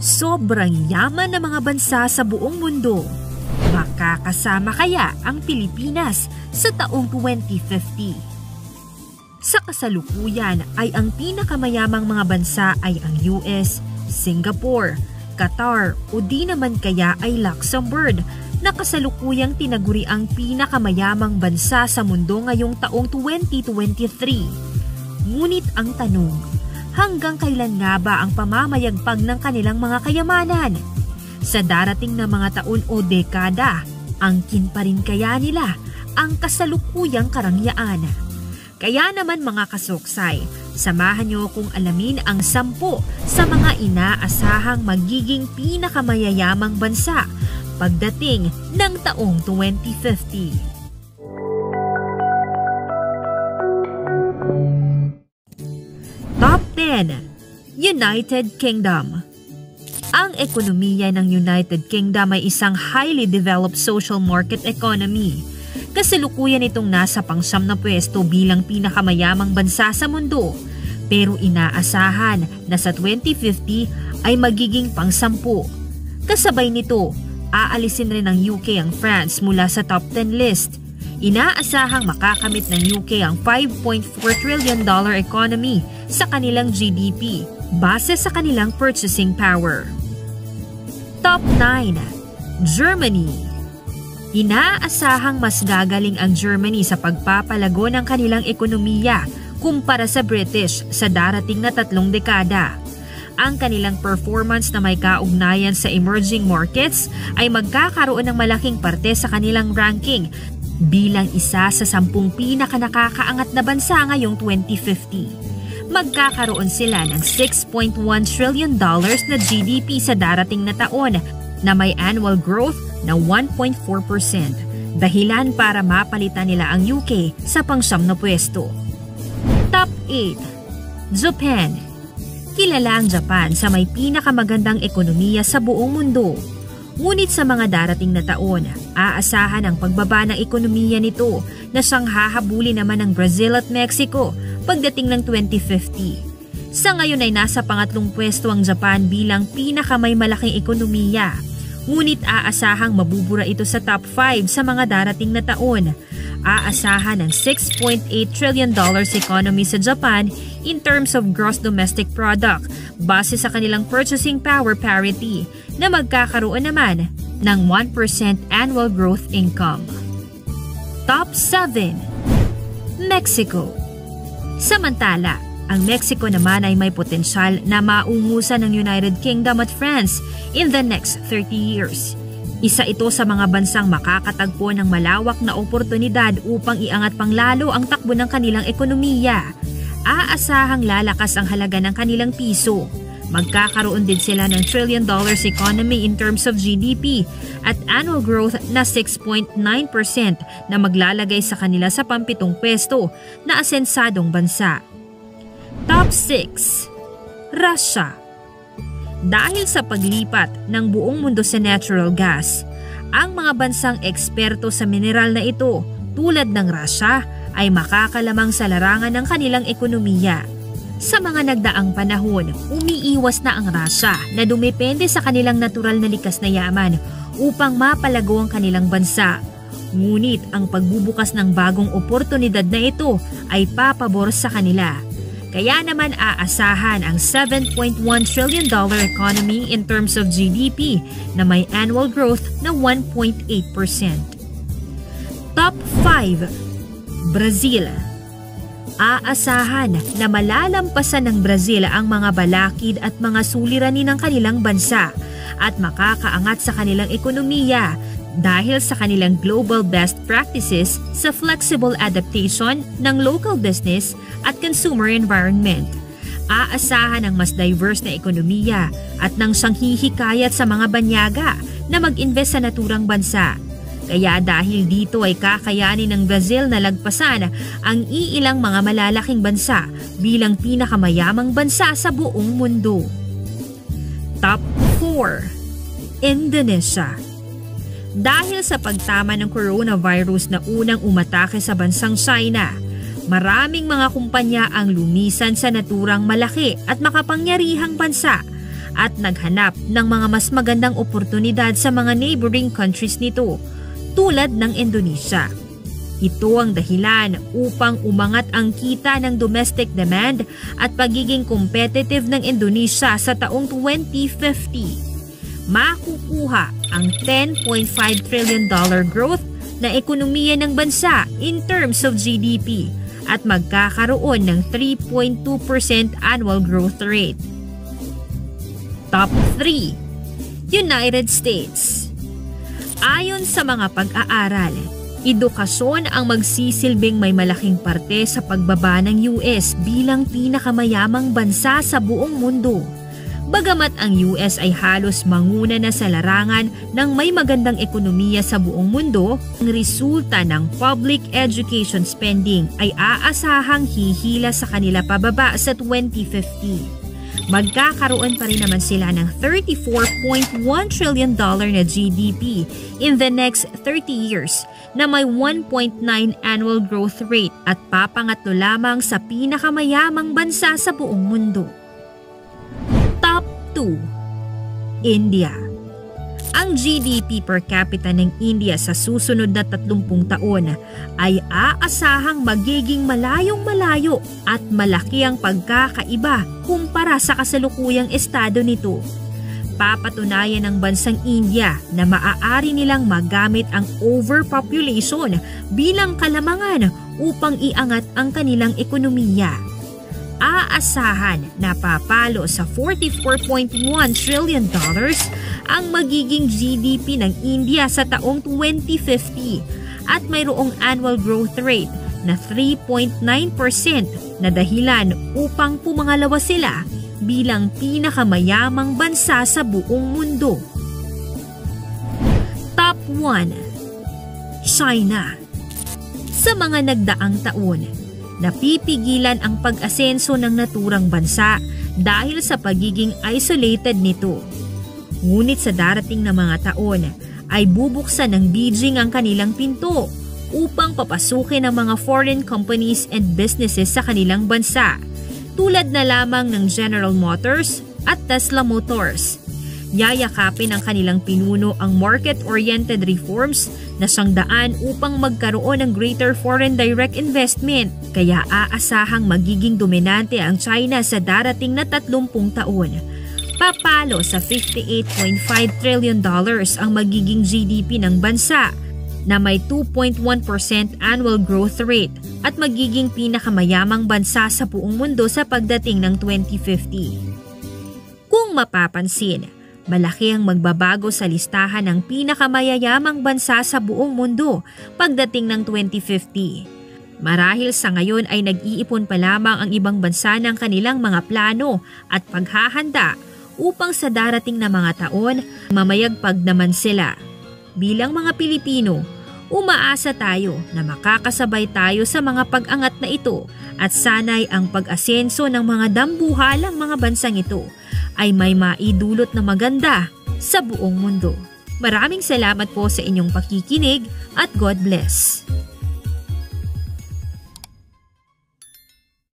Sobrang yaman ng mga bansa sa buong mundo. Makakasama kaya ang Pilipinas sa taong 2050? Sa kasalukuyan ay ang pinakamayamang mga bansa ay ang US, Singapore, Qatar o di naman kaya ay Luxembourg na kasalukuyang tinaguri ang pinakamayamang bansa sa mundo ngayong taong 2023. Ngunit ang tanong, hanggang kailan nga ba ang pamamayagpag ng kanilang mga kayamanan? Sa darating na mga taon o dekada, angkin pa rin kaya nila ang kasalukuyang karangyaan? Kaya naman mga kasuksay, samahan niyo kung alamin ang 10 sa mga inaasahang magiging pinakamayayamang bansa pagdating ng taong 2050. Top 10. United Kingdom. Ang ekonomiya ng United Kingdom ay isang highly developed social market economy. Kasalukuyan itong nasa pang-9 na pwesto bilang pinakamayamang bansa sa mundo. Pero inaasahan na sa 2050 ay magiging pang-10. Kasabay nito, aalisin rin ng UK ang France mula sa top 10 list. Inaasahang makakamit ng UK ang $5.4 trillion economy sa kanilang GDP base sa kanilang purchasing power. Top 9. Germany. Inaasahang mas gagaling ang Germany sa pagpapalago ng kanilang ekonomiya kumpara sa British sa darating na 3 dekada. Ang kanilang performance na may kaugnayan sa emerging markets ay magkakaroon ng malaking parte sa kanilang ranking bilang isa sa 10 pinakanakakaangat na bansa ngayong 2050. Magkakaroon sila ng $6.1 trillion na GDP sa darating na taon na may annual growth na 1.4%, dahilan para mapalitan nila ang UK sa pang-9 na pwesto. Top 8. Japan. Kilala ang Japan sa may pinakamagandang ekonomiya sa buong mundo. Ngunit sa mga darating na taon, aasahan ang pagbaba ng ekonomiya nito na siyang hahabulin naman ng Brazil at Mexico pagdating ng 2050. Sa ngayon ay nasa pangatlong pwesto ang Japan bilang pinakamay malaking ekonomiya. Ngunit aasahang mabubura ito sa top 5 sa mga darating na taon. Aasahan ng $6.8 trillion economy sa Japan in terms of gross domestic product base sa kanilang purchasing power parity na magkakaroon naman ng 1% annual growth income. Top 7. Mexico. Samantala, ang Mexico naman ay may potensyal na maungusan ng United Kingdom at France in the next 30 years. Isa ito sa mga bansang makakatagpo ng malawak na oportunidad upang iangat pang lalo ang takbo ng kanilang ekonomiya. Aasahang lalakas ang halaga ng kanilang piso. Magkakaroon din sila ng $1 trillion economy in terms of GDP at annual growth na 6.9% na maglalagay sa kanila sa pang-7 pwesto na asensadong bansa. Top 6. Russia. Dahil sa paglipat ng buong mundo sa natural gas, ang mga bansang eksperto sa mineral na ito tulad ng Russia ay makakalamang sa larangan ng kanilang ekonomiya. Sa mga nagdaang panahon, umiiwas na ang Russia na dumepende sa kanilang natural na likas na yaman upang mapalago ang kanilang bansa. Ngunit ang pagbubukas ng bagong oportunidad na ito ay papabor sa kanila. Kaya naman aasahan ang $7.1 trillion economy in terms of GDP na may annual growth na 1.8%. Top 5. Brazil. Aasahan na malalampasan ng Brazil ang mga balakid at mga suliranin ng kanilang bansa at makakaangat sa kanilang ekonomiya dahil sa kanilang global best practices sa flexible adaptation ng local business at consumer environment. Aasahan ang mas diverse na ekonomiya at nang siyang hihikayat sa mga banyaga na mag-invest sa naturang bansa. Kaya dahil dito ay kakayanin ng Brazil na lagpasan ang iilang mga malalaking bansa bilang pinakamayamang bansa sa buong mundo. Top 4. Indonesia. Dahil sa pagtama ng coronavirus na unang umatake sa bansang China, maraming mga kumpanya ang lumisan sa naturang malaki at makapangyarihang bansa. at naghanap ng mga mas magandang oportunidad sa mga neighboring countries nito tulad ng Indonesia. Ito ang dahilan upang umangat ang kita ng domestic demand at pagiging competitive ng Indonesia sa taong 2050. Makukuha ang $10.5 trillion growth na ekonomiya ng bansa in terms of GDP at magkakaroon ng 3.2% annual growth rate. Top 3. United States. Ayon sa mga pag-aaral, edukasyon ang magsisilbing may malaking parte sa pagbaba ng US bilang pinakamayamang bansa sa buong mundo. Bagamat ang US ay halos manguna na sa larangan ng may magandang ekonomiya sa buong mundo, ang resulta ng public education spending ay aasahang hihila sa kanila pababa sa 2050. Magkakaroon pa rin naman sila ng $34.1 trillion na GDP in the next 30 years na may 1.9 annual growth rate at papangatlo lamang sa pinakamayamang bansa sa buong mundo. Top 2. India. Ang GDP per capita ng India sa susunod na 30 taon ay aasahang magiging malayong-malayo at malaki ang pagkakaiba kumpara sa kasalukuyang estado nito. Papatunayan ng bansang India na maaari nilang magamit ang overpopulation bilang kalamangan upang iangat ang kanilang ekonomiya. Aasahan na papalo sa $44.1 trillion ang magiging GDP ng India sa taong 2050 at mayroong annual growth rate na 3.9% na dahilan upang pumangalawa sila bilang pinakamayamang bansa sa buong mundo. Top 1. China. Sa mga nagdaang taon, napipigilan ang pag-asenso ng naturang bansa dahil sa pagiging isolated nito. Ngunit sa darating na mga taon ay bubuksan ng Beijing ang kanilang pinto upang papasukin ang mga foreign companies and businesses sa kanilang bansa, tulad na lamang ng General Motors at Tesla Motors. Yayakapin ng kanilang pinuno ang market-oriented reforms na sangdaan upang magkaroon ng greater foreign direct investment, kaya aasahang magiging dominante ang China sa darating na 30 taon. Papalo sa $58.5 trillion ang magiging GDP ng bansa na may 2.1% annual growth rate at magiging pinakamayamang bansa sa buong mundo sa pagdating ng 2050. Kung mapapansin, malaki ang magbabago sa listahan ng pinakamayayamang bansa sa buong mundo pagdating ng 2050. Marahil sa ngayon ay nag-iipon pa lamang ang ibang bansa ng kanilang mga plano at paghahanda upang sa darating na mga taon mamayagpag naman sila. Bilang mga Pilipino, umaasa tayo na makakasabay tayo sa mga pag-angat na ito at sanay ang pag-asenso ng mga dambuhalang mga bansang ito ay may maidulot na maganda sa buong mundo. Maraming salamat po sa inyong pakikinig at God bless.